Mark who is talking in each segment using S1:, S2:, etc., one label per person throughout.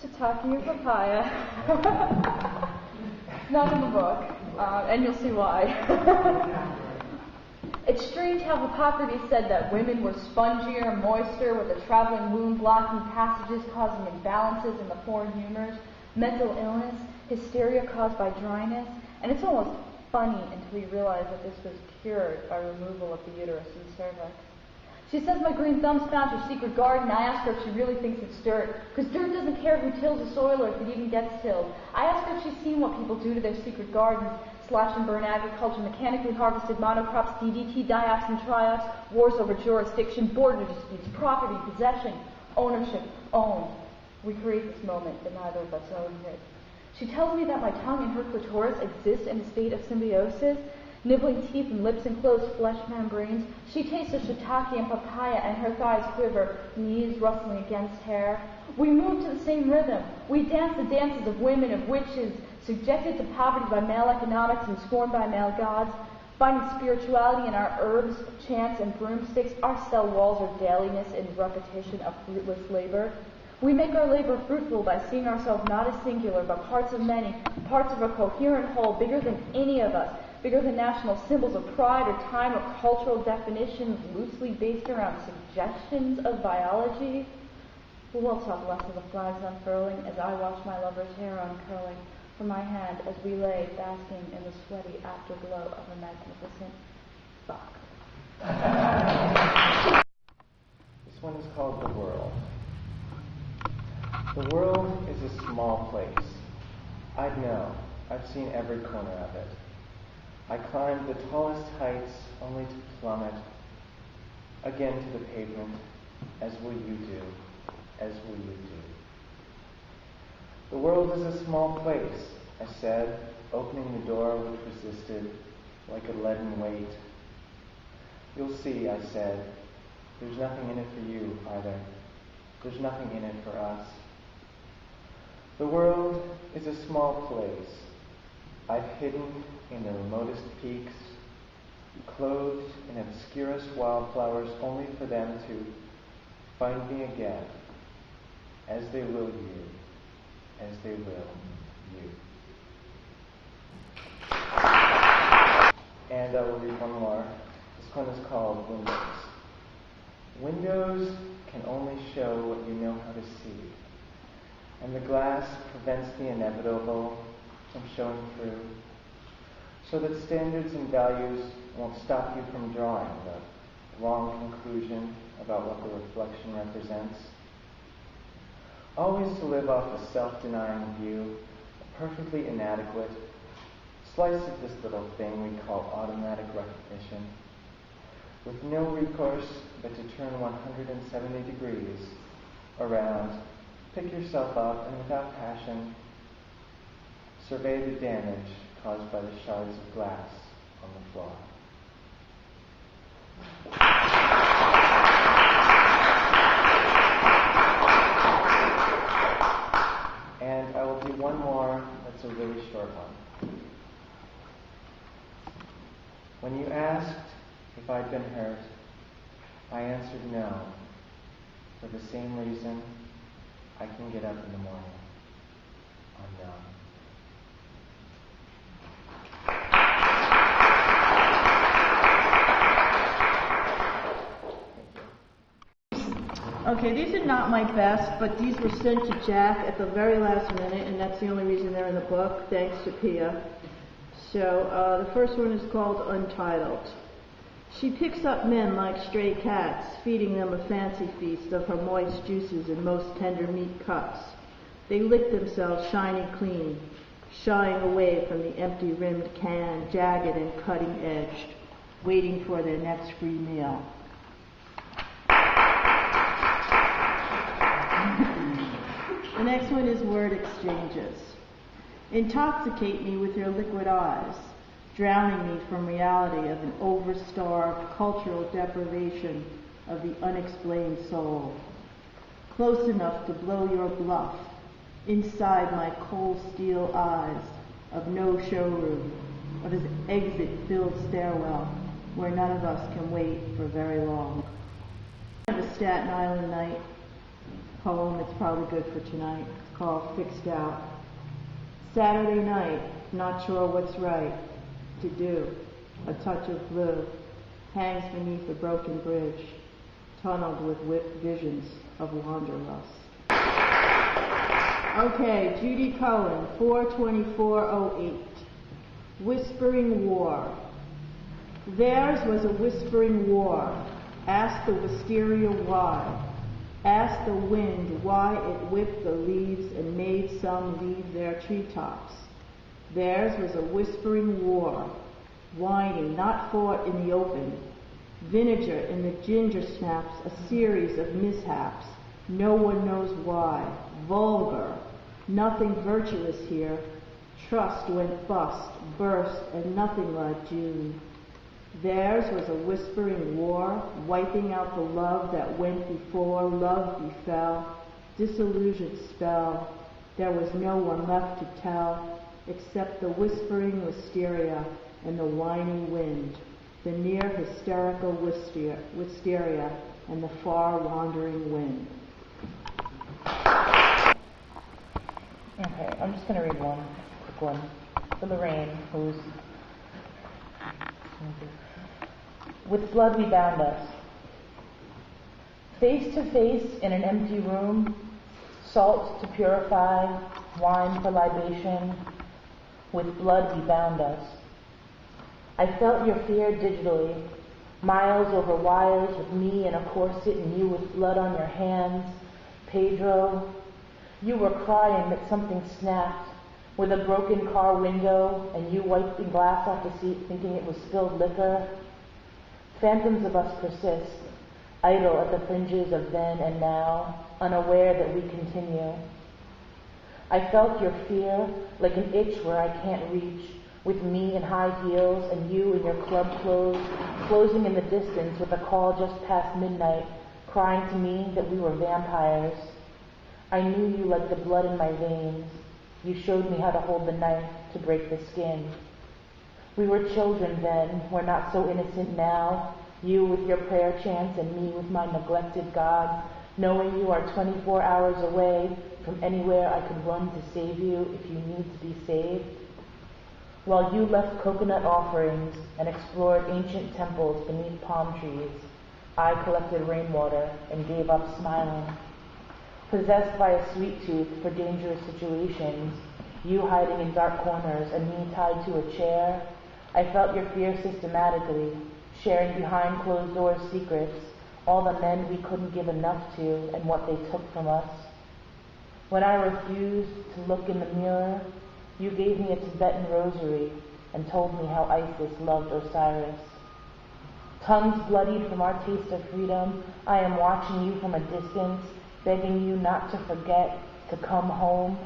S1: Shiitake papaya. Not in the book, and you'll see why. It's strange how Hippocrates said that women were spongier and moister, with a traveling wound blocking passages causing imbalances in the foreign humors, mental illness, hysteria caused by dryness, and it's almost funny until you realize that this was cured by removal of the uterus and cervix. She says my green thumb's found her secret garden. I ask her if she really thinks it's dirt, because dirt doesn't care who tills the soil or if it even gets tilled. I ask her if she's seen what people do to their secret gardens: slash and burn agriculture, mechanically harvested monocrops, DDT, diops and triops, wars over jurisdiction, border disputes, property, possession, ownership, own. We create this moment, but neither of us own it. She tells me that my tongue and her clitoris exist in a state of symbiosis, nibbling teeth and lips enclosed flesh membranes. She tastes of shiitake and papaya, and her thighs quiver, knees rustling against hair. We move to the same rhythm. We dance the dances of women, of witches, subjected to poverty by male economics and scorned by male gods, finding spirituality in our herbs, chants, and broomsticks. Our cell walls are dailiness and repetition of fruitless labor. We make our labor fruitful by seeing ourselves not as singular, but parts of many, parts of a coherent whole, bigger than any of us, bigger than national symbols of pride or time or cultural definitions loosely based around suggestions of biology. We'll talk less of the flags unfurling as I watch my lover's hair uncurling from my hand as we lay basking in the sweaty afterglow of a magnificent fuck.
S2: This one is called The World. The world is a small place. I'd know. I've seen every corner of it. I climbed the tallest heights only to plummet again to the pavement, as will you do, as will you do. The world is a small place, I said, opening the door which resisted like a leaden weight. You'll see, I said, there's nothing in it for you either. There's nothing in it for us. The world is a small place. I've hidden in the remotest peaks, clothed in obscurest wildflowers, only for them to find me again, as they will you, as they will you. And I will read one more. This one is called Windows. Windows can only show what you know how to see, and the glass prevents the inevitable from showing through, so that standards and values won't stop you from drawing the wrong conclusion about what the reflection represents. Always to live off a self-denying view, a perfectly inadequate slice of this little thing we call automatic recognition, with no recourse but to turn 170 degrees around, pick yourself up, and without passion, survey the damage caused by the shards of glass on the floor. And I will do one more that's a really short one. When you asked if I'd been hurt, I answered no, for the same reason I can get up in the morning. I'm numb.
S3: Okay, these are not my best, but these were sent to Jack at the very last minute, and that's the only reason they're in the book, thanks to Pia. So the first one is called Untitled. She picks up men like stray cats, feeding them a fancy feast of her moist juices and most tender meat cuts. They lick themselves shiny clean, shying away from the empty-rimmed can, jagged and cutting-edged, waiting for their next free meal. The next one is Word Exchanges. Intoxicate me with your liquid eyes, drowning me from reality of an overstarved cultural deprivation of the unexplained soul. Close enough to blow your bluff, inside my cold steel eyes of no showroom, of his exit-filled stairwell where none of us can wait for very long. A Staten Island night, poem. It's probably good for tonight. It's called Fixed Out. Saturday night, not sure what's right to do. A touch of blue hangs beneath a broken bridge, tunneled with whipped visions of wanderlust. Okay, Judy Cohen, 4/24/08. Whispering War. Theirs was a whispering war. Ask the wisteria why. Ask the wind why it whipped the leaves and made some leave their treetops. Theirs was a whispering war, whining, not fought in the open. Vinegar in the ginger snaps, a series of mishaps. No one knows why. Vulgar. Nothing virtuous here. Trust went bust, burst, and nothing like June. Theirs was a whispering war, wiping out the love that went before, love befell, disillusioned spell. There was no one left to tell, except the whispering wisteria and the whining wind, the near hysterical wisteria and the far wandering wind.
S4: Okay, I'm just going to read one quick one for Lorraine, who's with blood we bound us. Face to face in an empty room, salt to purify, wine for libation, with blood we bound us. I felt your fear digitally, miles over wires with me in a corset and you with blood on your hands. Pedro, you were crying that something snapped with a broken car window and you wiped the glass off the seat thinking it was spilled liquor. Phantoms of us persist, idle at the fringes of then and now, unaware that we continue. I felt your fear like an itch where I can't reach, with me in high heels and you in your club clothes, closing in the distance with a call just past midnight, crying to me that we were vampires. I knew you like the blood in my veins. You showed me how to hold the knife to break the skin. We were children then, we're not so innocent now, you with your prayer chants and me with my neglected God, knowing you are 24 hours away from anywhere I could run to save you if you need to be saved. While you left coconut offerings and explored ancient temples beneath palm trees, I collected rainwater and gave up smiling. Possessed by a sweet tooth for dangerous situations, you hiding in dark corners and me tied to a chair, I felt your fear systematically, sharing behind closed doors secrets, all the men we couldn't give enough to and what they took from us. When I refused to look in the mirror, you gave me a Tibetan rosary and told me how Isis loved Osiris. Tongues bloodied from our taste of freedom, I am watching you from a distance, begging you not to forget to come home.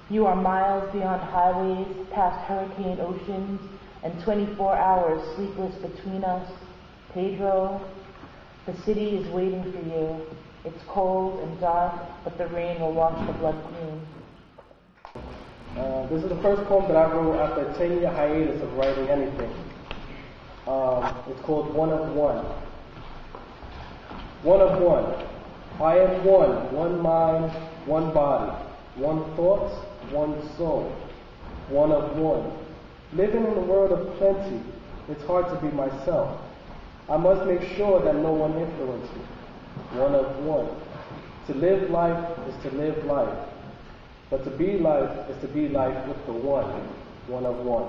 S4: You are miles beyond highways, past hurricane oceans, and 24 hours sleepless between us. Pedro, the city is waiting for you. It's cold and dark, but the rain will wash the blood clean.
S5: This is the first poem that I wrote after a 10-year hiatus of writing anything. It's called One of One. One of one. I am one mind, one body, one thought, one soul, one of one. Living in a world of plenty, it's hard to be myself. I must make sure that no one influences me. One of one. To live life is to live life. But to be life is to be life with the one of one.